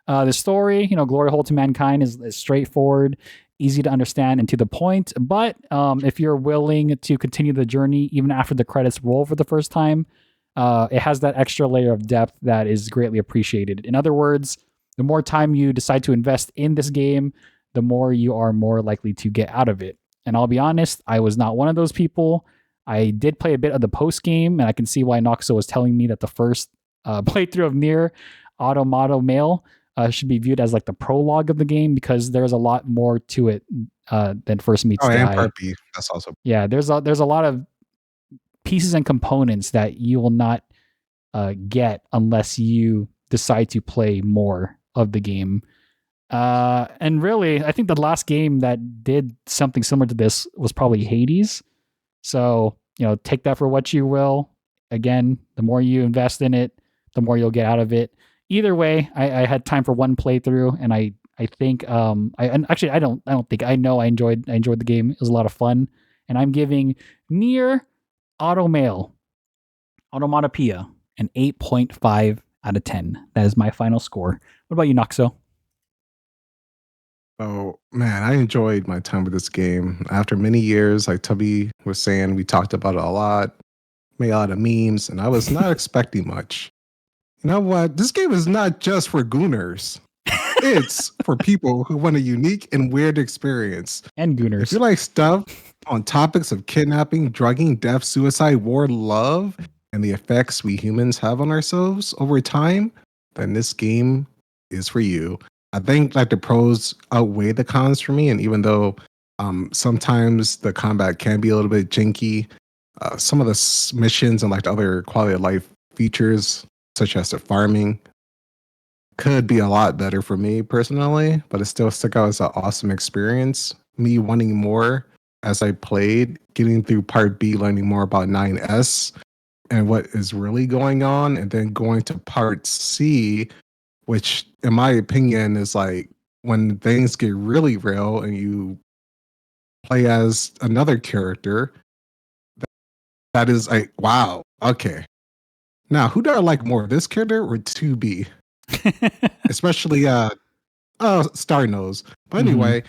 The story, Glory Hole to Mankind is straightforward, easy to understand, and to the point. But if you're willing to continue the journey even after the credits roll for the first time, it has that extra layer of depth that is greatly appreciated. In other words, the more time you decide to invest in this game, the more you are more likely to get out of it. And I'll be honest, I was not one of those people. I did play a bit of the post game, and I can see why Noxo was telling me that the first playthrough of NieR Automata Mail should be viewed as like the prologue of the game, because there's a lot more to it than first meets the and eye. Part B. That's also. Yeah, there's a lot of pieces and components that you will not get unless you decide to play more of the game. And really, I think the last game that did something similar to this was probably Hades. So, take that for what you will. Again, the more you invest in it, the more you'll get out of it. Either way, I had time for one playthrough, and I think I know I enjoyed the game. It was a lot of fun, and I'm giving NieR Automata an 8.5 out of 10. That is my final score. What about you, Noxo? Oh man, I enjoyed my time with this game. After many years, like Tubby was saying, we talked about it a lot, made a lot of memes, and I was not expecting much. You know what? This game is not just for gooners. It's for people who want a unique and weird experience. And gooners. If you like stuff on topics of kidnapping, drugging, death, suicide, war, love, and the effects we humans have on ourselves over time, then this game is for you. I think like the pros outweigh the cons for me, and even though sometimes the combat can be a little bit janky, some of the missions and like the other quality of life features, such as the farming, could be a lot better for me personally, but it still stuck out as an awesome experience. Me wanting more as I played, getting through Part B, learning more about 9S and what is really going on, and then going to Part C, which in my opinion is like when things get really real and you play as another character. That is like, wow, okay. Now, who do I like more, this character or 2B? Especially Star Nose. But anyway,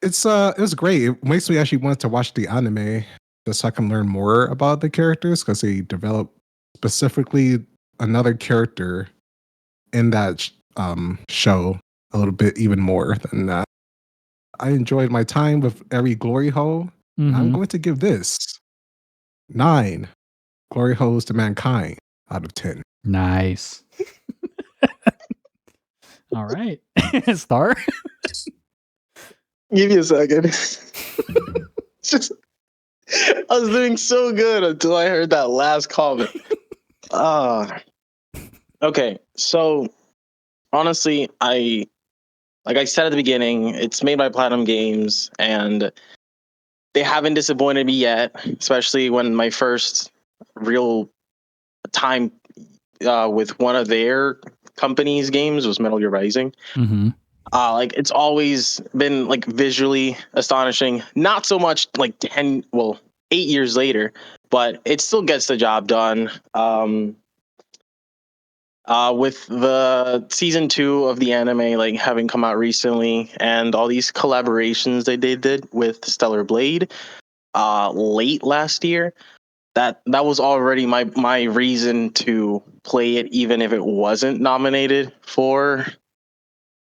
it was great. It makes me actually want to watch the anime just so I can learn more about the characters, because they develop specifically another character in that show a little bit even more than that. I enjoyed my time with every glory hole. I'm going to give this 9 glory holes to mankind out of 10. Nice. All right. Star? Give me a second. Just, I was doing so good until I heard that last comment. Okay, so honestly, like I said at the beginning, it's made by Platinum Games, and they haven't disappointed me yet, especially when my first real time with one of their company's games was Metal Gear Rising. Mm-hmm. Like it's always been like visually astonishing. Not so much like 8 years later, but it still gets the job done. With the season 2 of the anime like having come out recently, and all these collaborations they did with Stellar Blade late last year, that was already my reason to play it, even if it wasn't nominated for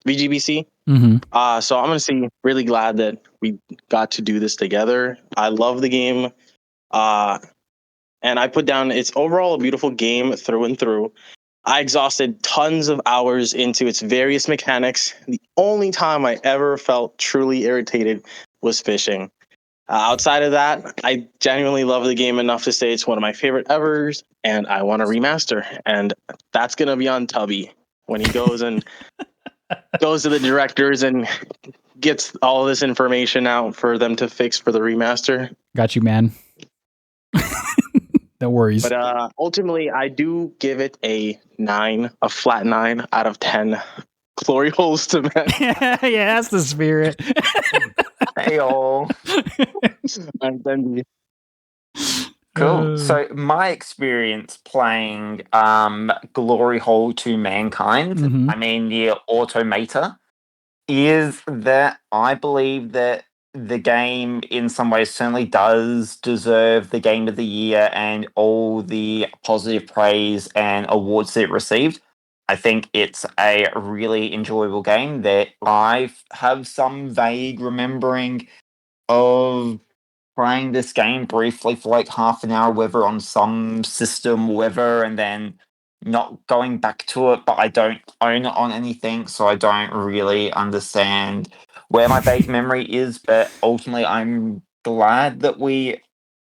VGBC. Mm-hmm. So I'm gonna say really glad that we got to do this together. I love the game, and I put down it's overall a beautiful game through and through. I exhausted tons of hours into its various mechanics. The only time I ever felt truly irritated was fishing. Outside of that, I genuinely love the game enough to say it's one of my favorite evers, and I want to remaster. And that's gonna be on Tubby when he goes to the directors and gets all this information out for them to fix for the remaster. Got you, man. No worries. But ultimately, I do give it a flat 9 out of 10 glory holes to men. Yeah, that's the spirit. Hey all. Cool. So my experience playing Glory Hole to Mankind, Mhm. I mean the Automata, is that I believe that the game in some ways certainly does deserve the Game of the Year and all the positive praise and awards that it received. I think it's a really enjoyable game that I have some vague remembering of playing this game briefly for like half an hour, whether on some system, whether, and then not going back to it, but I don't own it on anything, so I don't really understand where my vague memory is. But ultimately, I'm glad that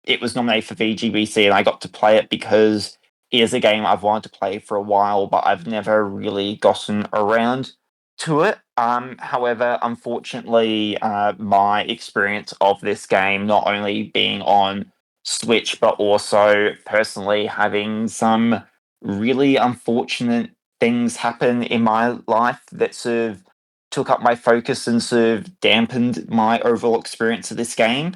it was nominated for VGBC and I got to play it because it is a game I've wanted to play for a while, but I've never really gotten around to it. However, unfortunately, my experience of this game, not only being on Switch, but also personally having some really unfortunate things happen in my life that sort of took up my focus and sort of dampened my overall experience of this game.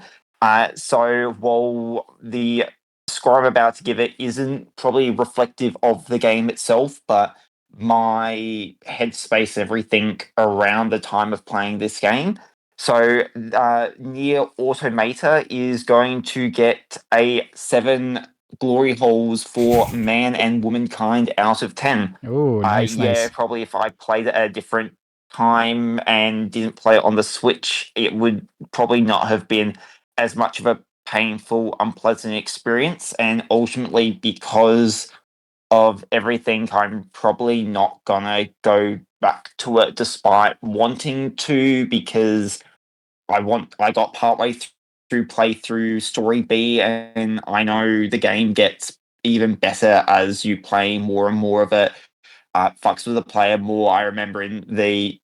So while the score I'm about to give it isn't probably reflective of the game itself, but my headspace, everything around the time of playing this game. So NieR Automata is going to get a 7 glory holes for man and womankind out of 10. Oh, nice. Probably if I played it at a different time and didn't play it on the Switch, it would probably not have been as much of a painful, unpleasant experience. And ultimately, because of everything, I'm probably not gonna go back to it despite wanting to, because I got partway through playthrough story B, and I know the game gets even better as you play more and more of it. Fucks with the player more. I remember in the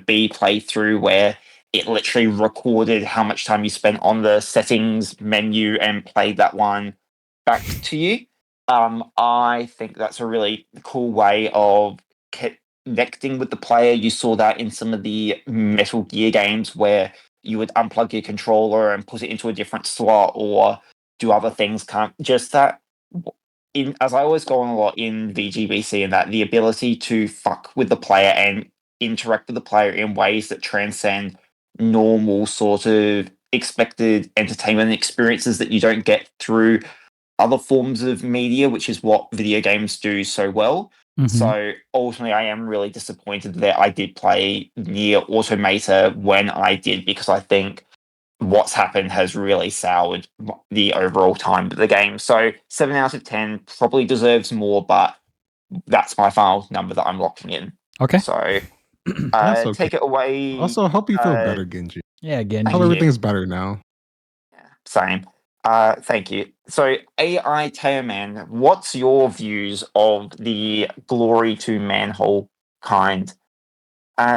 B playthrough where it literally recorded how much time you spent on the settings menu and played that one back to you. I think that's a really cool way of connecting with the player. You saw that in some of the Metal Gear games where you would unplug your controller and put it into a different slot or do other things. Just that as I always go on a lot in VGBC, and that the ability to fuck with the player and interact with the player in ways that transcend normal sort of expected entertainment experiences that you don't get through other forms of media, which is what video games do so well. Mhm. So ultimately, I am really disappointed that I did play NieR Automata when I did, because I think what's happened has really soured the overall time of the game. So 7 out of 10 probably deserves more, but that's my final number that I'm locking in. Okay. So That's okay. take it away. Also, I hope you feel better, Genji. Yeah, I Genji. hope everything's better now. Yeah, same. Thank you. So AI Tailman, what's your views of the glory to manhole kind?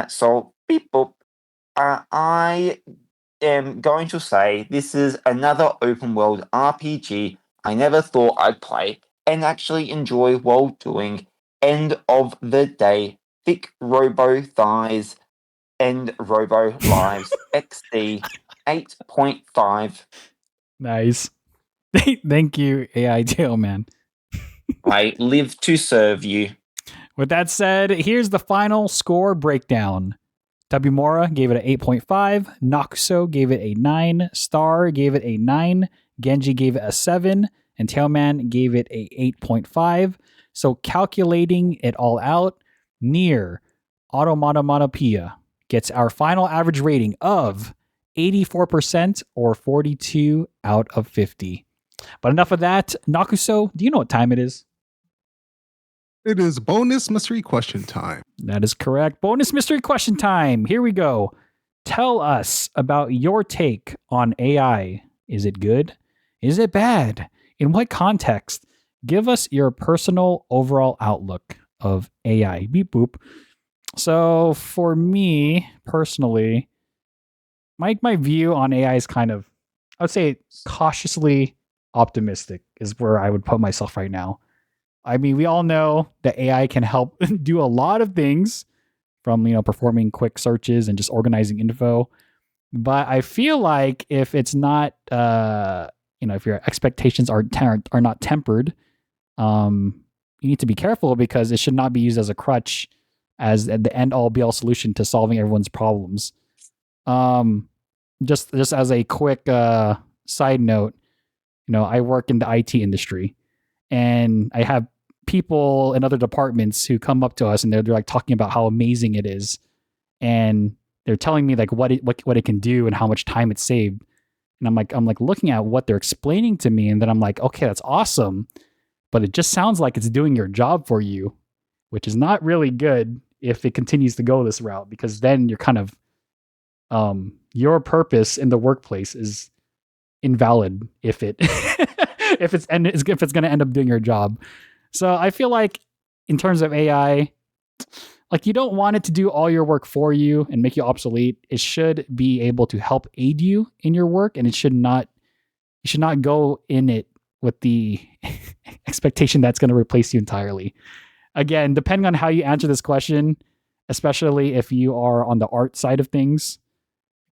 So beep boop. I am going to say this is another open world RPG I never thought I'd play and actually enjoy while doing end of the day, thick robo thighs, end robo lives, XD 8.5. Nice. Thank you, AI Tailman. I live to serve you. With that said, here's the final score breakdown. Tabimora gave it an 8.5, Nakuso gave it a 9, Star gave it a 9, Genji gave it a 7, and Tailman gave it a 8.5. So calculating it all out, NieR Automata gets our final average rating of 84% or 42 out of 50. But enough of that. Nakuso, do you know what time it is? It is bonus mystery question time. That is correct. Bonus mystery question time. Here we go. Tell us about your take on AI. Is it good? Is it bad? In what context? Give us your personal overall outlook of AI. Beep boop. So for me personally, my view on AI is kind of, I would say cautiously optimistic is where I would put myself right now. I mean, we all know that AI can help do a lot of things from, performing quick searches and just organizing info. But I feel like if it's not, if your expectations are not tempered, you need to be careful because it should not be used as a crutch, as the end all be all solution to solving everyone's problems. Just as a quick side note, I work in the IT industry, and I have people in other departments who come up to us and they're like talking about how amazing it is, and they're telling me like what it can do and how much time it saved. And I'm like looking at what they're explaining to me, and then I'm like, okay, that's awesome, but it just sounds like it's doing your job for you, which is not really good if it continues to go this route, because then you're kind of your purpose in the workplace is invalid if it if it's going to end up doing your job. So I feel like in terms of AI, like you don't want it to do all your work for you and make you obsolete. It should be able to help aid you in your work, and you should not go in it with the expectation that's going to replace you entirely. Again, depending on how you answer this question, especially if you are on the art side of things,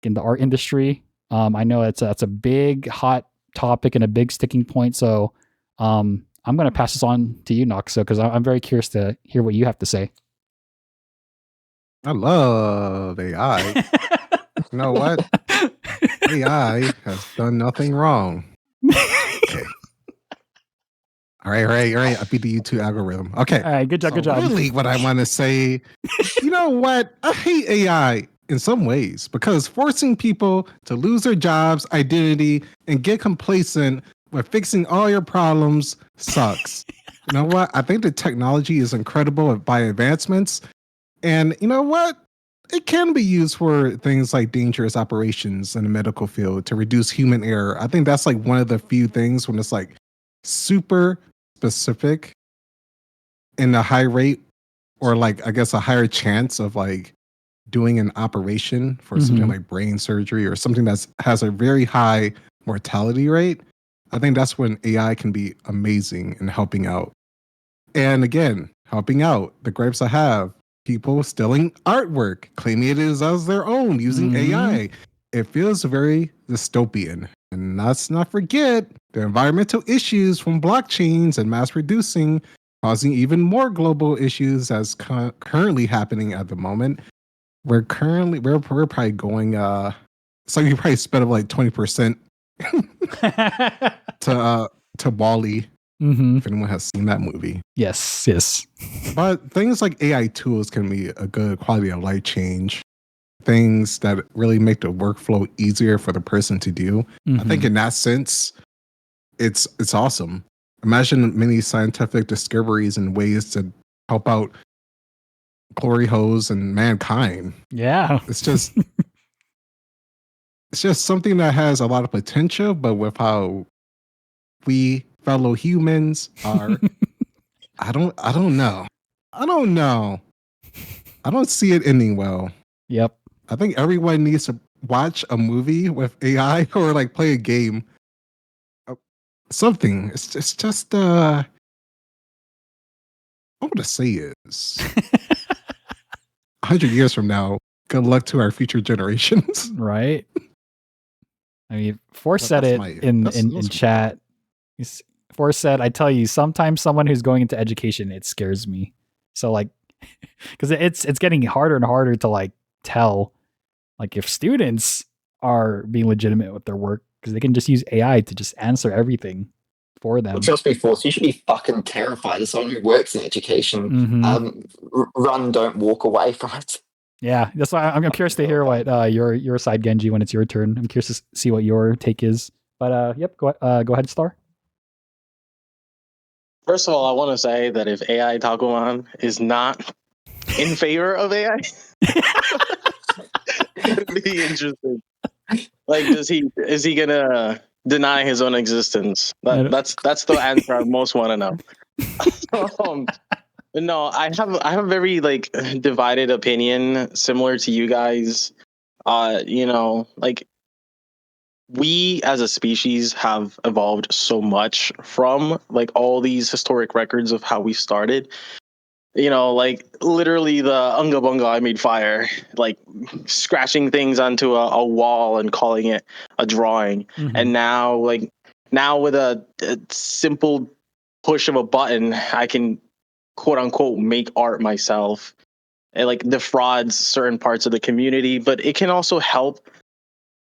in the art industry, I know that's a big hot topic and a big sticking point. So I'm going to pass this on to you, Nox, because I'm very curious to hear what you have to say. I love AI. You know what? AI has done nothing wrong. Okay. All right. I beat the YouTube algorithm. Okay. All right, good job. Really, what I want to say, you know what? I hate AI in some ways because forcing people to lose their jobs, identity, and get complacent with fixing all your problems sucks. You know what? I think the technology is incredible by advancements. And you know what? It can be used for things like dangerous operations in the medical field to reduce human error. I think that's like one of the few things when it's like super specific in a high rate, or like, I guess, a higher chance of like doing an operation for something like brain surgery or something that has a very high mortality rate. I think that's when AI can be amazing in helping out. And again, helping out, the gripes I have, people stealing artwork, claiming it is as their own using AI. It feels very dystopian. And let's not forget the environmental issues from blockchains and mass producing, causing even more global issues as currently happening at the moment. We're probably going so you probably spend like 20% to Wall-E. If anyone has seen that movie. Yes. But things like AI tools can be a good quality of life change. Things that really make the workflow easier for the person to do. I think in that sense, it's awesome. Imagine many scientific discoveries and ways to help out glory holes and mankind. Yeah. It's just something that has a lot of potential, but with how we fellow humans are, I don't know. I don't see it ending well. Yep. I think everyone needs to watch a movie with AI or like play a game. Something. It's just I want to say is 100 years from now, good luck to our future generations. Right? I mean, Force said That's it my- in that's- those are chat. Force said, I tell you, sometimes someone who's going into education, it scares me. So like, because it's getting harder and harder to like tell, like if students are being legitimate with their work because they can just use AI to just answer everything for them. Well, trust me, Force, you should be fucking terrified as someone who works in education. Mhm. Run, don't walk away from it. Yeah, that's why I'm curious to hear what your side, Genji, when it's your turn. I'm curious to see what your take is. But yep, go ahead, Star. First of all, I want to say that if AI Takuman is not in favor of AI, it'd be interesting. Like, is he gonna deny his own existence? That's the answer I most want to know. No, I have a very like divided opinion, similar to you guys. Like we as a species have evolved so much from like all these historic records of how we started. Like literally the Unga Bunga I made fire, like scratching things onto a wall and calling it a drawing. Mhm. And now with a simple push of a button, I can quote unquote make art myself. It like defrauds certain parts of the community, but it can also help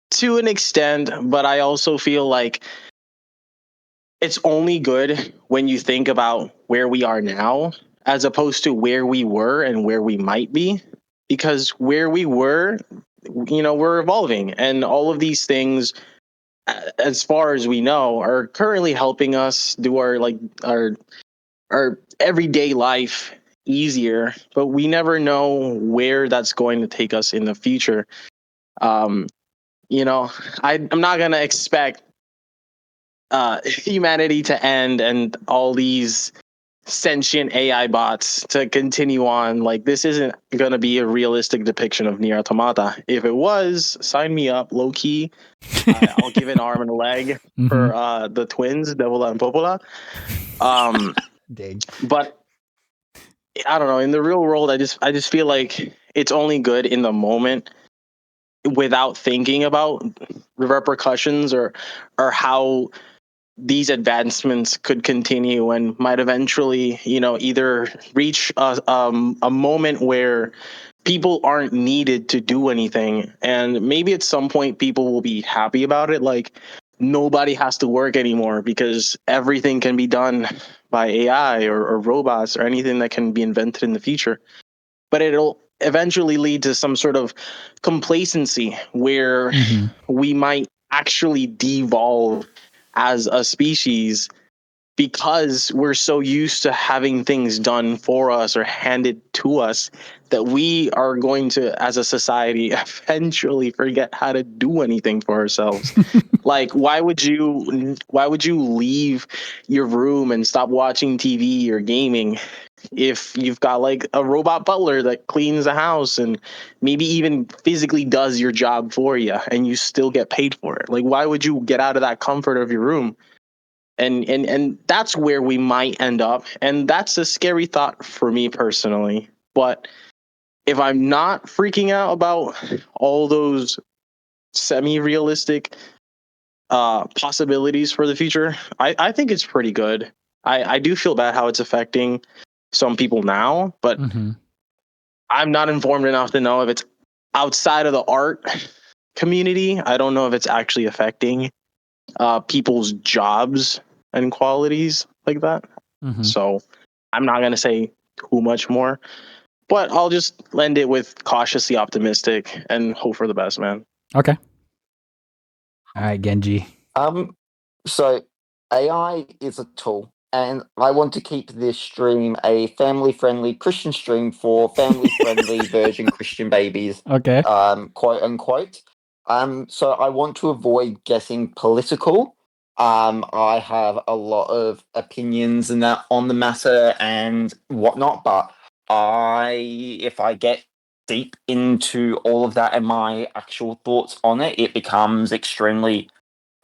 to an extent. But I also feel like it's only good when you think about where we are now as opposed to where we were and where we might be, because where we were, we're evolving, and all of these things, as far as we know, are currently helping us do our everyday life easier, but we never know where that's going to take us in the future. I'm not gonna expect humanity to end and all these sentient AI bots to continue on. Like, this isn't gonna be a realistic depiction of NieR Automata. If it was, sign me up, low key. I'll give an arm and a leg for the twins, Devola and Popola. Dang. But I don't know. In the real world, I just feel like it's only good in the moment without thinking about repercussions or how these advancements could continue and might eventually, either reach a moment where people aren't needed to do anything. And maybe at some point people will be happy about it. Like, nobody has to work anymore because everything can be done by AI or robots or anything that can be invented in the future. But it'll eventually lead to some sort of complacency where we might actually devolve as a species because we're so used to having things done for us or handed to us that we are going to, as a society, eventually forget how to do anything for ourselves. Like, why would you leave your room and stop watching TV or gaming if you've got like a robot butler that cleans the house and maybe even physically does your job for you and you still get paid for it? Like, why would you get out of that comfort of your room? And that's where we might end up, and that's a scary thought for me personally. But if I'm not freaking out about all those semi-realistic possibilities for the future, I think it's pretty good. I do feel bad how it's affecting some people now, but I'm not informed enough to know if it's outside of the art community. I don't know if it's actually affecting people's jobs and qualities like that. So I'm not going to say too much more, but I'll just lend it with cautiously optimistic and hope for the best, man. Okay. All right, Genji. So AI is a tool, and I want to keep this stream a family-friendly Christian stream for family-friendly virgin Christian babies. Okay. Quote unquote. So I want to avoid getting political. I have a lot of opinions and that on the matter and whatnot, but if I get deep into all of that and my actual thoughts on it, it becomes extremely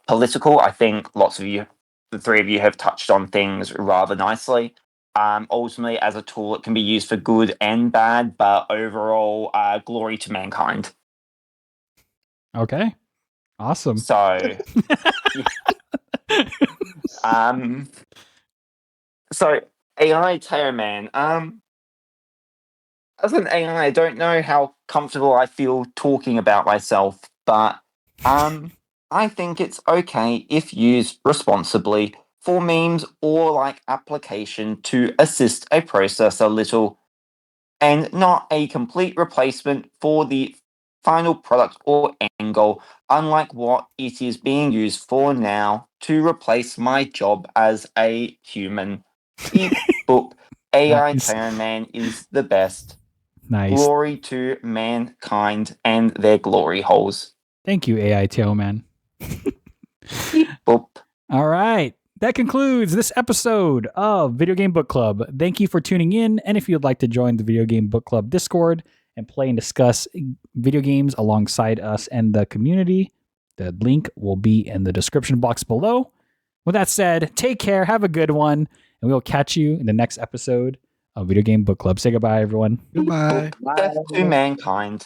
political. I think lots of you, the three of you, have touched on things rather nicely. Ultimately, as a tool, it can be used for good and bad, but overall, glory to mankind. Okay. Awesome. So, so AI Tail Man. As an AI, I don't know how comfortable I feel talking about myself, but I think it's okay if used responsibly for memes or like application to assist a process a little, and not a complete replacement for the final product or end goal, unlike what it is being used for now to replace my job as a human. Beep boop. AI Nice. Tail Man is the best. Nice. Glory to mankind and their glory holes. Thank you, AI Tailman. Beep boop. All right. That concludes this episode of Video Game Book Club. Thank you for tuning in. And if you'd like to join the Video Game Book Club Discord and play and discuss video games alongside us and the community, the link will be in the description box below. With that said, take care, have a good one, and we'll catch you in the next episode of Video Game Book Club. Say goodbye, everyone. Goodbye. Death to mankind.